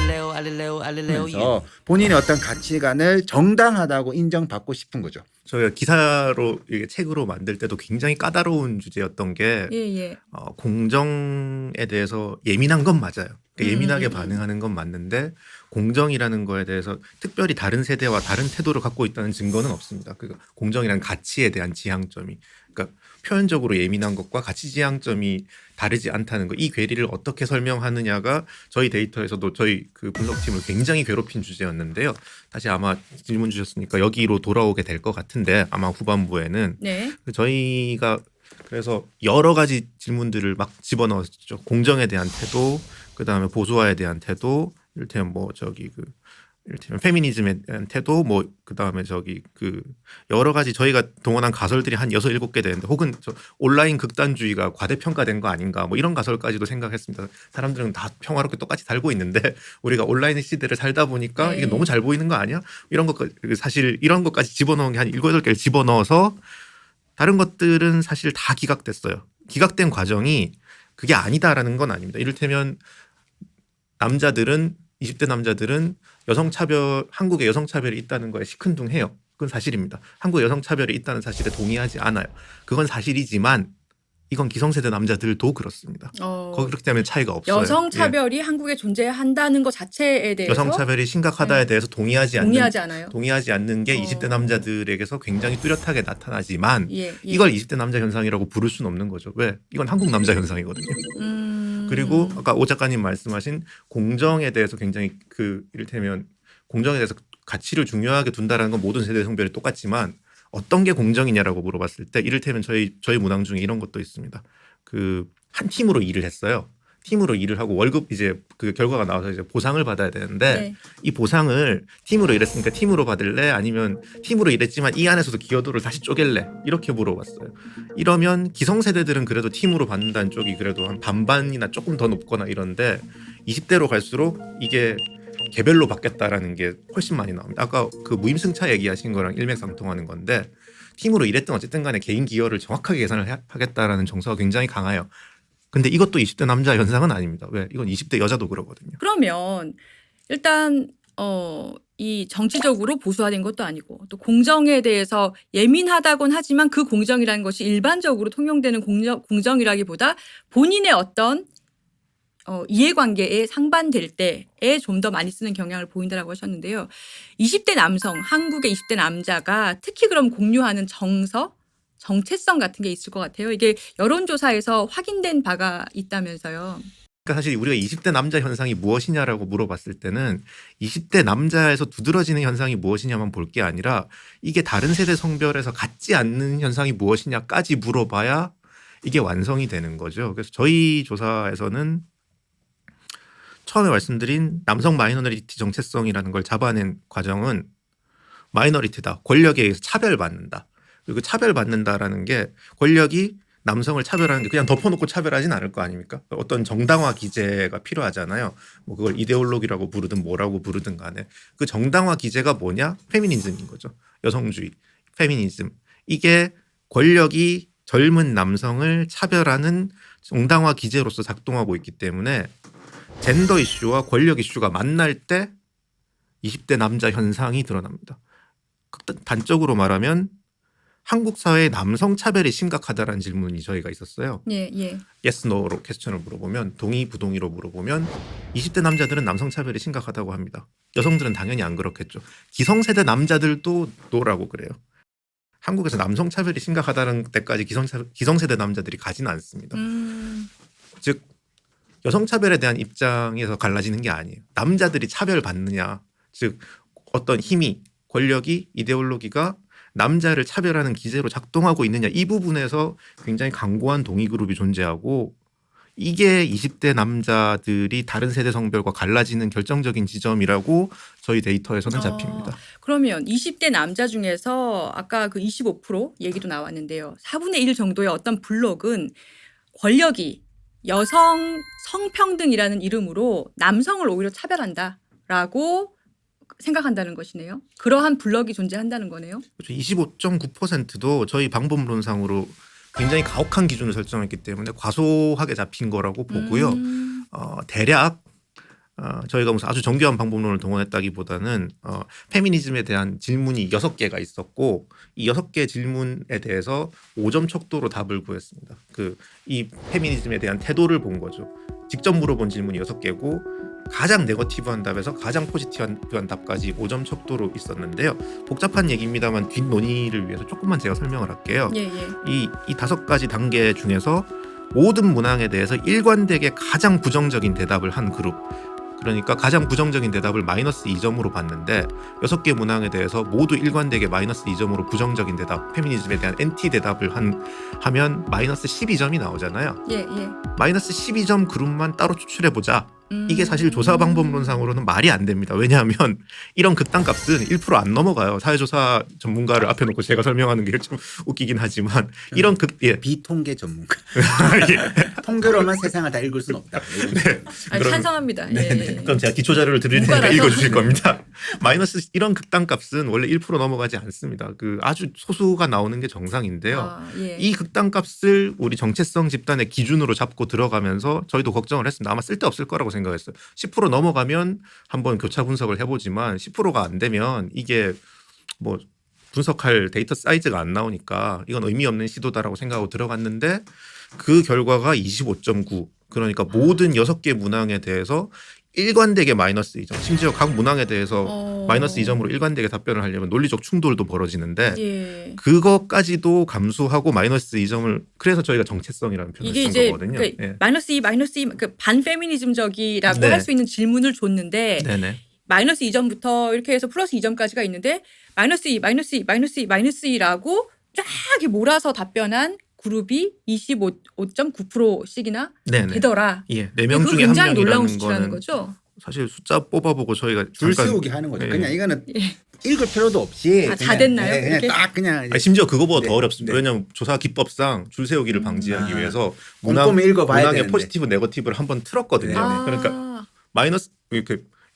하면서 본인의 어떤 가치관을 정당하다고 인정받고 싶은 거죠. 저희가 기사로 이게 책으로 만들 때도 굉장히 까다로운 주제였던 게 예. 공정에 대해서 예민한 건 맞아요. 그러니까 예민하게 반응하는 건 맞는데 공정이라는 거에 대해서 특별히 다른 세대와 다른 태도를 갖고 있다는 증거는 없습니다. 그러니까 공정이라는 가치에 대한 지향점이 그러니까 표현적으로 예민한 것과 가치 지향점이 다르지 않다는 거, 이 괴리를 어떻게 설명하느냐가 저희 데이터에서도 저희 그 분석팀을 굉장히 괴롭힌 주제였는데요. 다시 아마 질문 주셨으니까 여기로 돌아오게 될 것 같은데 아마 후반부에는 네. 저희가 그래서 여러 가지 질문들을 막 집어넣었죠. 공정에 대한 태도, 그 다음에 보수화에 대한 태도, 이를테면 이를테면 페미니즘에 대한 태도, 그 다음에 여러 가지 저희가 동원한 가설들이 한 6, 7개 되는데 혹은 온라인 극단주의가 과대평가된 거 아닌가 이런 가설까지도 생각했습니다. 사람들은 다 평화롭게 똑같이 살고 있는데 우리가 온라인 시대를 살다 보니까 이게 너무 잘 보이는 거 아니야? 이런 것까지 사실 이런 것까지 집어넣은 게 한 7, 8개를 집어넣어서 다른 것들은 사실 다 기각됐어요. 기각된 과정이 그게 아니다라는 건 아닙니다. 이를테면 20대 남자들은 한국에 여성차별이 있다는 거에 시큰둥해요. 그건 사실입니다. 한국에 여성차별이 있다는 사실에 동의하지 않아요. 그건 사실이지만 이건 기성세대 남자들도 그렇습니다. 그렇기 때문에 차이가 없어요. 여성차별이 한국에 존재한다는 것 자체에 대해서 여성차별이 심각하다에 대해서 동의하지 않는 게 20대 남자들에게서 굉장히 뚜렷하게 나타나지만 이걸 20대 남자 현상이라고 부를 수는 없는 거죠. 왜? 이건 한국 남자 현상이거든요. 그리고 아까 오 작가님 말씀하신 공정에 대해서 굉장히 이를테면 공정에 대해서 가치를 중요하게 둔다라는 건 모든 세대 성별이 똑같지만 어떤 게 공정이냐라고 물어봤을 때 이를테면 저희 문항 중에 이런 것도 있습니다. 한 팀으로 일을 했어요. 팀으로 일을 하고 월급 이제 그 결과가 나와서 이제 보상을 받아야 되는데 이 보상을 팀으로 일했으니까 팀으로 받을래? 아니면 팀으로 일했지만 이 안에서도 기여도를 다시 쪼갤래? 이렇게 물어봤어요. 이러면 기성세대들은 그래도 팀으로 받는다는 쪽이 그래도 한 반반이나 조금 더 높거나 이런데 20대로 갈수록 이게 개별로 받겠다라는 게 훨씬 많이 나옵니다. 아까 그 무임승차 얘기하신 거랑 일맥상통하는 건데 팀으로 일했든 어쨌든 간에 개인 기여를 정확하게 계산을 하겠다라는 정서가 굉장히 강해요. 근데 이것도 20대 남자 현상은 아닙니다. 왜? 이건 20대 여자도 그러거든요. 그러면 일단 이 정치적으로 보수화된 것도 아니고 또 공정에 대해서 예민하다곤 하지만 그 공정이라는 것이 일반적으로 통용되는 공정이라기보다 본인의 어떤 이해관계에 상반될 때에 좀 더 많이 쓰는 경향을 보인다라고 하셨는데요. 20대 남성, 한국의 20대 남자가 특히 그럼 공유하는 정체성 같은 게 있을 것 같아요. 이게 여론조사에서 확인된 바가 있다면서요. 그러니까 사실 우리가 20대 남자 현상이 무엇이냐라고 물어봤을 때는 20대 남자에서 두드러지는 현상이 무엇이냐만 볼 게 아니라 이게 다른 세대 성별에서 같지 않는 현상이 무엇이냐까지 물어봐야 이게 완성이 되는 거죠. 그래서 저희 조사에서는 처음에 말씀드린 남성 마이너리티 정체성이라는 걸 잡아낸 과정은 마이너리티다. 권력에 의해서 차별받는다. 그리고 차별받는다라는 게 권력이 남성을 차별하는 게 그냥 덮어놓고 차별하진 않을 거 아닙니까? 어떤 정당화 기제가 필요하잖아요. 그걸 이데올로기라고 부르든 뭐라고 부르든 간에 그 정당화 기제가 뭐냐? 페미니즘인 거죠. 여성주의, 페미니즘. 이게 권력이 젊은 남성을 차별하는 정당화 기제로서 작동하고 있기 때문에 젠더 이슈와 권력 이슈가 만날 때 20대 남자 현상이 드러납니다. 단적으로 말하면 한국 사회의 남성 차별이 심각하다라는 질문이 저희가 있었어요. yes, no로 퀘스천을 물어보면 동의, 부동의로 물어보면 20대 남자들은 남성 차별이 심각하다고 합니다. 여성들은 당연히 안 그렇겠죠. 기성세대 남자들도 no라고 그래요. 한국에서 남성 차별이 심각하다는 데까지 기성세대 남자들이 가지는 않습니다. 즉 여성차별에 대한 입장에서 갈라지는 게 아니에요. 남자들이 차별받느냐, 즉 어떤 힘이, 권력이, 이데올로기가 남자를 차별하는 기제로 작동하고 있느냐, 이 부분에서 굉장히 강고한 동의그룹이 존재하고 이게 20대 남자들이 다른 세대 성별과 갈라지는 결정적인 지점이라고 저희 데이터에서는 잡힙니다. 그러면 20대 남자 중에서 아까 그 25% 얘기도 나왔는데요. 4분의 1 정도의 어떤 블록은 권력이 여성 성평등이라는 이름으로 남성을 오히려 차별한다라고 생각한다는 것이네요. 그러한 블럭이 존재한다는 거네요. 25.9%도 저희 방법론상으로 굉장히 가혹한 기준을 설정했기 때문에 과소하게 잡힌 거라고 보고요. 대략 저희가 무슨 아주 정교한 방법론을 동원했다기보다는 페미니즘에 대한 질문이 6개가 있었고 이 6개 질문에 대해서 5점 척도로 답을 구했습니다. 이 페미니즘에 대한 태도를 본 거죠. 직접 물어본 질문이 6개고 가장 네거티브한 답에서 가장 포지티브한 답까지 5점 척도로 있었는데요. 복잡한 얘기입니다만 뒷논의를 위해서 조금만 제가 설명을 할게요. 예, 예. 이 5가지 단계 중에서 모든 문항에 대해서 일관되게 가장 부정적인 대답을 한 그룹, 그러니까 가장 부정적인 대답을 마이너스 2점으로 봤는데 6개 문항에 대해서 모두 일관되게 마이너스 2점으로 부정적인 대답, 페미니즘에 대한 엔티 대답을 하면 마이너스 12점이 나오잖아요. 예, 예. 마이너스 12점 그룹만 따로 추출해보자. 이게 사실 조사 방법론상으로는 말이 안 됩니다. 왜냐하면 이런 극단값은 1% 안 넘어가요. 사회조사 전문가를 앞에 놓고 제가 설명하는 게 좀 웃기긴 하지만 이런 비통계 전문가. 예. 통계로만 세상을 다 읽을 수는 없다. 네. 아니, 그럼- 찬성합니다. 네, 예, 네. 예. 그럼 제가 기초 자료를 드릴 테니까 문과라서. 읽어주실 겁니다. 마이너스 이런 극단값은 원래 1% 넘어가지 않습니다. 아주 소수가 나오는 게 정상인데요. 아, 예. 이 극단값을 우리 정체성 집단의 기준으로 잡고 들어가면서 저희도 걱정을 했습니다. 아마 쓸데없을 거라고 생각했어요. 10% 넘어가면 한번 교차 분석을 해보지만 10%가 안 되면 이게 뭐 분석할 데이터 사이즈가 안 나오니까 이건 의미 없는 시도다라고 생각하고 들어갔는데 그 결과가 25.9. 그러니까 모든 6개 문항에 대해서 일관되게 마이너스 2점. 심지어 각 문항에 대해서 마이너스 2점으로 일관되게 답변을 하려면 논리적 충돌도 벌어지는데 예. 그것까지도 감수하고 마이너스 2점을 그래서 저희가 정체성이라는 표현을 이게 쓴 이제 거거든요. 그러니까 예. 마이너스 2, 그 반페미니즘적이라고 네. 할 수 있는 질문을 줬는데 네네. 마이너스 2점부터 이렇게 해서 플러스 2점까지가 있는데 마이너스 2, 마이너스 2, 마이너스 2, 마이너스 2라고 쫙 이렇게 몰아서 답변한 그룹이 25.9%씩이나 네네. 되더라. 예, 4명 그거 중에 한 굉장히 놀라운 명이라는 수치라는 거는 거죠. 사실 숫자 뽑아보고 저희가 줄 잠깐 세우기 하는 거죠. 예. 그냥 이거는 예. 읽을 필요도 없이 아, 다 됐나요? 그냥 이렇게? 딱 그냥 아니, 심지어 그거보다 네, 더 어렵습니다. 네. 왜냐하면 조사 기법상 줄 세우기를 방지하기 아, 위해서 꼼꼼히 읽어봐야 문항의 되는데. 포지티브 네거티브를 한번 틀었거든요. 네. 그러니까 마이너스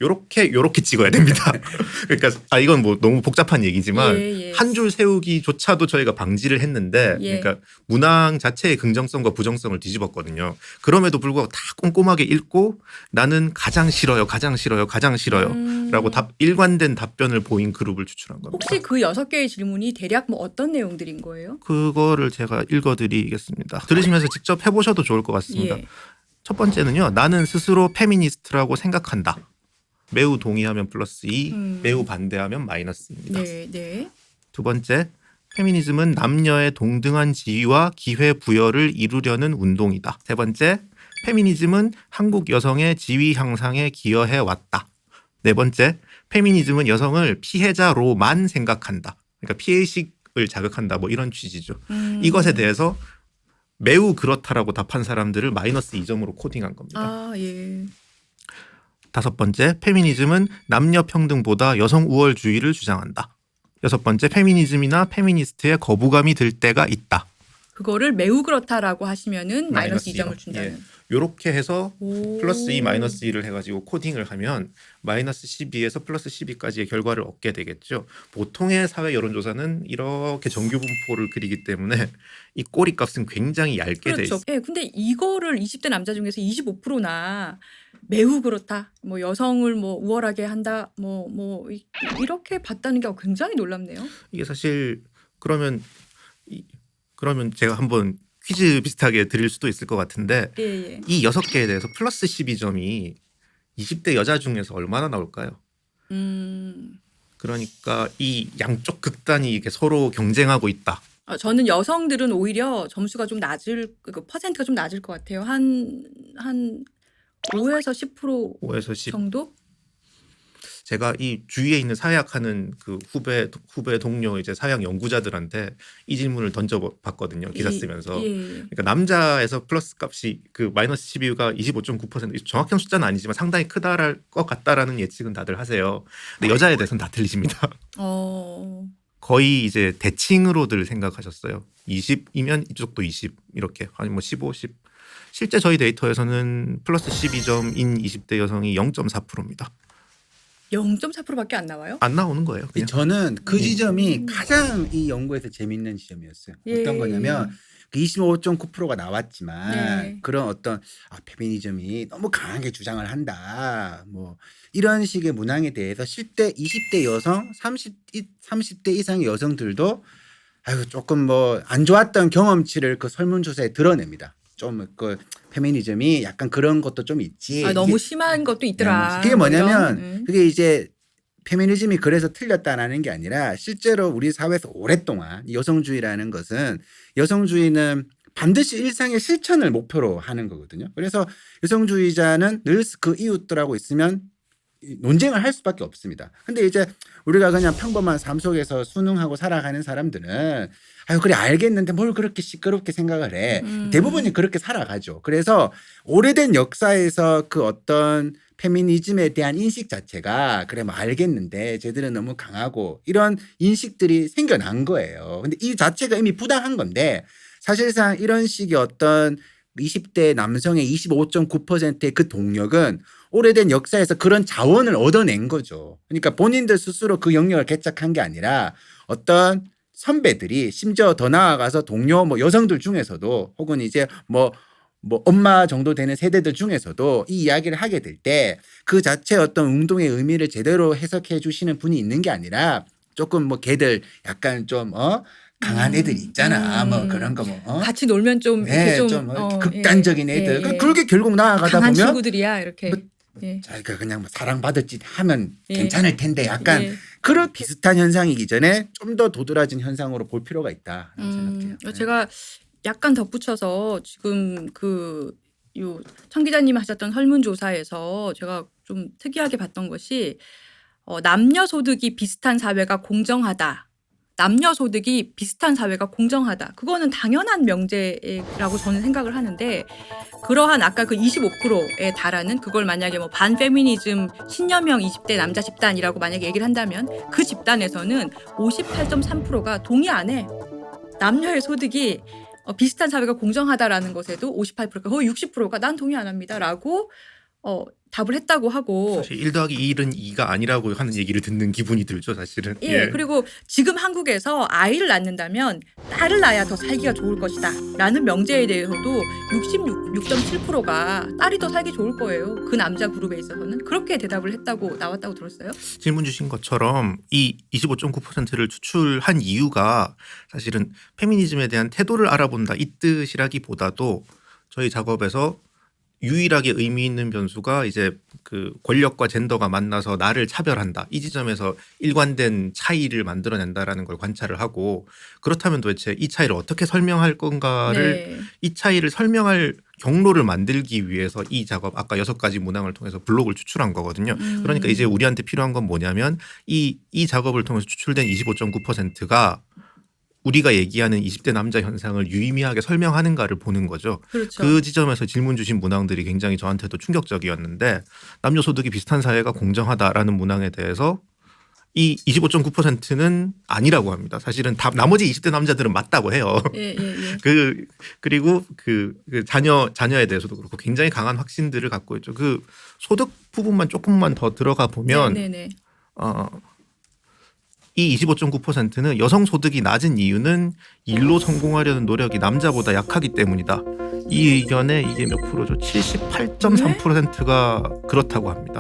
요렇게 찍어야 됩니다. 그러니까 이건 뭐 너무 복잡한 얘기지만 예, 예. 한 줄 세우기조차도 저희가 방지를 했는데 예. 그러니까 문항 자체의 긍정성과 부정성을 뒤집었거든요. 그럼에도 불구하고 다 꼼꼼하게 읽고 나는 가장 싫어요, 가장 싫어요, 가장 싫어요라고 일관된 답변을 보인 그룹을 추출한 겁니다. 혹시 그 6개의 질문이 대략 뭐 어떤 내용들인 거예요? 그거를 제가 읽어드리겠습니다. 들으시면서 직접 해보셔도 좋을 것 같습니다. 예. 첫 번째는요. 나는 스스로 페미니스트라고 생각한다. 매우 동의하면 플러스 2, 매우 반대하면 마이너스입니다. 네, 네. 두 번째, 페미니즘은 남녀의 동등한 지위와 기회 부여를 이루려는 운동이다. 세 번째, 페미니즘은 한국 여성의 지위 향상에 기여해 왔다. 네 번째, 페미니즘은 여성을 피해자로만 생각한다. 그러니까 피해의식을 자극한다. 뭐 이런 취지죠. 이것에 대해서 매우 그렇다라고 답한 사람들을 마이너스 2점으로 코딩한 겁니다. 아, 예. 다섯 번째, 페미니즘은 남녀 평등보다 여성 우월주의를 주장한다. 여섯 번째, 페미니즘이나 페미니스트의 거부감이 들 때가 있다. 그거를 매우 그렇다라고 하시면은 마이너스 마이너스 2점을 2점. 준다는. 이렇게 해서 오. 플러스 2, 마이너스 2를 해가지고 코딩을 하면 마이너스 12에서 플러스 12까지의 결과를 얻게 되겠죠. 보통의 사회 여론조사는 이렇게 정규 분포를 그리기 때문에 이 꼬리값은 굉장히 얇게 돼 그렇죠. 있어요. 예, 근데 이거를 20대 남자 중에서 25%나 매우 그렇다. 뭐 여성을 뭐 우월하게 한다. 이렇게 봤다는 게 굉장히 놀랍네요. 이게 사실 그러면 제가 한번 퀴즈 비슷하게 드릴 수도 있을 것 같은데 예, 예. 이 6개에 대해서 플러스 12점이 20대 여자 중에서 얼마나 나올까요? 그러니까 이 양쪽 극단이 이렇게 서로 경쟁하고 있다. 저는 여성들은 오히려 점수가 좀 낮을 그 퍼센트가 좀 낮을 것 같아요. 한 5에서 10% 5에서 10. 정도? 제가 이 주위에 있는 사회학하는 그 후배 동료 이제 사회학 연구자들한테 이 질문을 던져봤거든요. 기사 쓰면서. 예. 그러니까 남자에서 플러스 값이 그 마이너스 12가 25.9% 정확한 숫자는 아니지만 상당히 크다랄 것 같다라는 예측은 다들 하세요. 근데 여자에 대해서는 다 틀리십니다. 거의 이제 대칭으로들 생각하셨어요. 20이면 이쪽도 20 이렇게 아니 뭐 15, 10. 실제 저희 데이터에서는 플러스 12점인 20대 여성이 0.4%입니다. 0.4%밖에 안 나와요? 안 나오는 거예요. 그냥. 저는 그 지점이 가장 이 연구에서 재밌는 지점이었어요. 예. 어떤 거냐면 25.9%가 나왔지만 네. 그런 어떤 페미니즘이 너무 강하게 주장을 한다. 뭐 이런 식의 문항에 대해서 실제 20대 여성, 30대 이상의 여성들도 조금 뭐 안 좋았던 경험치를 그 설문조사에 드러냅니다. 좀 그 페미니즘이 약간 그런 것도 좀 있지. 너무 심한 것도 있더라. 그게 뭐 뭐냐면 이런. 그게 이제 페미니즘이 그래서 틀렸다라는 게 아니라 실제로 우리 사회에서 오랫동안 여성주의라는 것은 여성주의는 반드시 일상의 실천을 목표로 하는 거거든요. 그래서 여성주의자는 늘 그 이웃들하고 있으면 논쟁을 할 수밖에 없습니다. 근데 이제 우리가 그냥 평범한 삶 속에서 순응하고 살아가는 사람들은 그래 알겠는데 뭘 그렇게 시끄럽게 생각을 해. 대부분이 그렇게 살아가죠. 그래서 오래된 역사에서 그 어떤 페미니즘에 대한 인식 자체가 그래 뭐 알겠는데 쟤들은 너무 강하고 이런 인식들이 생겨난 거예요. 근데 이 자체가 이미 부당한 건데 사실상 이런 식의 어떤 20대 남성의 25.9%의 그 동력은 오래된 역사에서 그런 자원을 얻어낸 거죠. 그러니까 본인들 스스로 그 영역을 개척한 게 아니라 어떤 선배들이 심지어 더 나아가서 동료 뭐 여성들 중에서도 혹은 이제 뭐 엄마 정도 되는 세대들 중에서도 이 이야기를 하게 될 때 그 자체 어떤 운동의 의미를 제대로 해석해 주시는 분이 있는 게 아니라 조금 뭐 걔들 약간 좀 강한 애들 있잖아. 뭐 그런 거 뭐 같이 놀면 좀 이렇게 좀 극단적인 애들. 그렇게 결국 나아가다 강한 보면 친구들이야 이렇게. 자기가 그냥 뭐 사랑받을 짓 하면 괜찮을 텐데 약간 예. 그런 비슷한 현상이기 전에 좀 더 도드라진 현상으로 볼 필요가 있다라고 생각해요. 제가 약간 덧붙여서 지금 청 기자님 하셨던 설문조사에서 제가 좀 특이하게 봤던 것이 남녀 소득이 비슷한 사회가 공정하다. 남녀 소득이 비슷한 사회가 공정하다. 그거는 당연한 명제라고 저는 생각을 하는데 그러한 아까 그 25%에 달하는 그걸 만약에 뭐 반페미니즘 신여명 20대 남자 집단이라고 만약에 얘기를 한다면 그 집단에서는 58.3%가 동의 안 해. 남녀의 소득이 비슷한 사회가 공정하다라는 것에도 58%가 거의 60%가 난 동의 안 합니다라고 답을 했다고 하고. 사실 1 더하기 1은 2가 아니라고 하는 얘기를 듣는 기분이 들죠, 사실은. 그리고 지금 한국에서 아이를 낳는다면 딸을 낳아야 더 살기가 좋을 것이다 라는 명제에 대해서도 66.7%가 딸이 더 살기 좋을 거예요. 그 남자 그룹에 있어서는 그렇게 대답을 했다고 나왔다고 들었어요. 질문 주신 것처럼 이 25.9%를 추출한 이유가 사실은 페미니즘에 대한 태도를 알아본다 이 뜻이라기보다도 저희 작업에서 유일하게 의미 있는 변수가 이제 그 권력과 젠더가 만나서 나를 차별한다. 이 지점에서 일관된 차이를 만들어낸다라는 걸 관찰을 하고 그렇다면 도대체 이 차이를 어떻게 설명할 건가를 이 차이를 설명할 경로를 만들기 위해서 이 작업 아까 6가지 문항을 통해서 블록을 추출한 거거든요. 그러니까 이제 우리한테 필요한 건 뭐냐면 이 작업을 통해서 추출된 25.9%가 우리가 얘기하는 20대 남자 현상을 유의미하게 설명하는가를 보는 거죠. 그렇죠. 그 지점에서 질문 주신 문항들이 굉장히 저한테도 충격적이었는데 남녀 소득이 비슷한 사회가 공정하다라는 문항에 대해서 이 25.9%는 아니라고 합니다. 사실은 다 나머지 20대 남자들은 맞다고 해요. 그리고 그 자녀에 대해서도 그렇고 굉장히 강한 확신들을 갖고 있죠. 그 소득 부분만 조금만 더 들어가 보면 이 25.9%는 여성 소득이 낮은 이유는 일로 성공하려는 노력이 남자보다 약하기 때문이다. 이 의견의 이게 몇 프로죠? 78.3%가 그렇다고 합니다.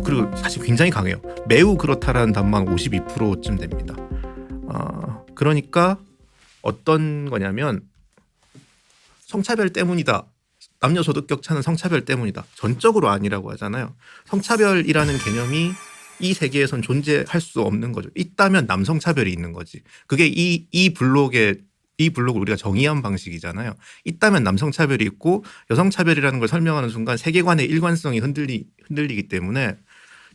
그리고 사실 굉장히 강해요. 매우 그렇다라는 답만 52%쯤 됩니다. 그러니까 어떤 거냐면 성차별 때문이다. 남녀 소득 격차는 성차별 때문이다. 전적으로 아니라고 하잖아요. 성차별이라는 개념이 이 세계에선 존재할 수 없는 거죠. 있다면 남성 차별이 있는 거지. 그게 이 블록을 우리가 정의한 방식이잖아요. 있다면 남성 차별이 있고 여성 차별이라는 걸 설명하는 순간 세계관의 일관성이 흔들리기 때문에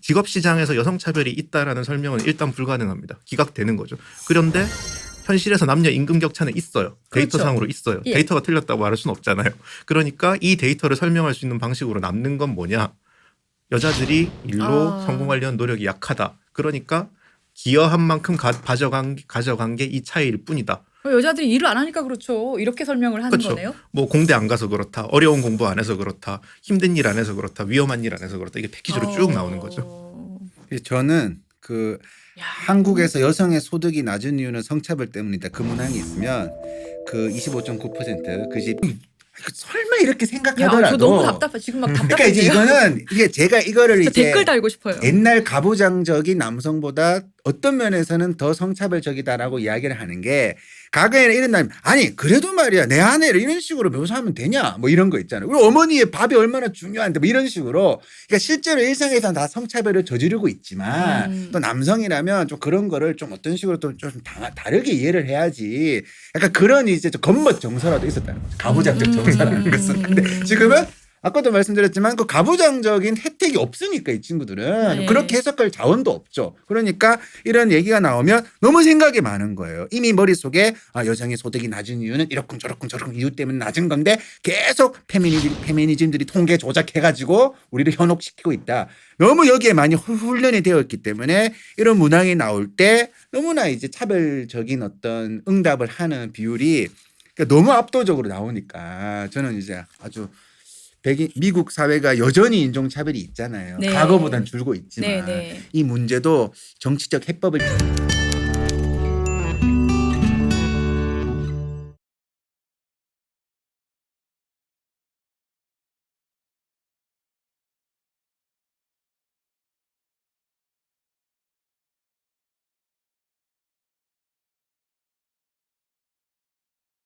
직업 시장에서 여성 차별이 있다라는 설명은 일단 불가능합니다. 기각되는 거죠. 그런데 현실에서 남녀 임금 격차는 있어요. 데이터상으로 있어요. 데이터가 틀렸다고 말할 수는 없잖아요. 그러니까 이 데이터를 설명할 수 있는 방식으로 남는 건 뭐냐? 여자들이 일로 성공하려는 노력이 약하다. 그러니까 기여한 만큼 가져간 게 이 차이일 뿐이다. 여자들이 일을 안 하니까 그렇죠. 이렇게 설명을 하는 거네요. 뭐 공대 안 가서 그렇다. 어려운 공부 안 해서 그렇다. 힘든 일 안 해서 그렇다. 위험한 일 안 해서 그렇다. 이게 패키지로 쭉 나오는 거죠. 저는 그 야. 한국에서 여성의 소득이 낮은 이유는 성차별 때문이다. 그 문항이 있으면 그 25.9% 그집 설마 이렇게 야, 생각하더라도 저 너무 답답해. 지금 막 그러니까 답답해요. 이제 이거는 이게 제가 이거를 저 이제 댓글 달고 싶어요. 옛날 가부장적인 남성보다 어떤 면에서는 더 성차별적이다라고 이야기를 하는 게 과거에는 이런 날 아니 그래도 말이야 내 아내를 이런 식으로 묘사하면 되냐 뭐 이런 거 있잖아요. 우리 어머니의 밥이 얼마나 중요한데 뭐 이런 식으로 그러니까 실제로 일상에서는 다 성차별을 저지르고 있지만 또 남성이라면 좀 그런 거를 좀 어떤 식으로 또 좀 다르게 이해를 해야지 약간 그런 이제 좀 겉멋 정서라도 있었다는 거죠. 가부장적 정서라는 것은. 근데 지금은 아까도 말씀드렸지만 그 가부장적인 혜택이 없으니까 이 친구들은 네. 그렇게 해석할 자원도 없죠. 그러니까 이런 얘기가 나오면 너무 생각이 많은 거예요. 이미 머릿속에 아, 여성의 소득이 낮은 이유는 이렇군 저렇군 저렇군 이유 때문에 낮은 건데 계속 페미니즘들이 통계 조작해가지고 우리를 현혹시키고 있다. 너무 여기에 많이 훈련이 되어 있기 때문에 이런 문항이 나올 때 너무나 이제 차별적인 어떤 응답을 하는 비율이 그러니까 너무 압도적으로 나오니까 저는 이제 아주 미국 사회가 여전히 인종차별이 있잖아요. 네. 과거보단 줄고 있지만 네, 네. 이 문제도 정치적 해법을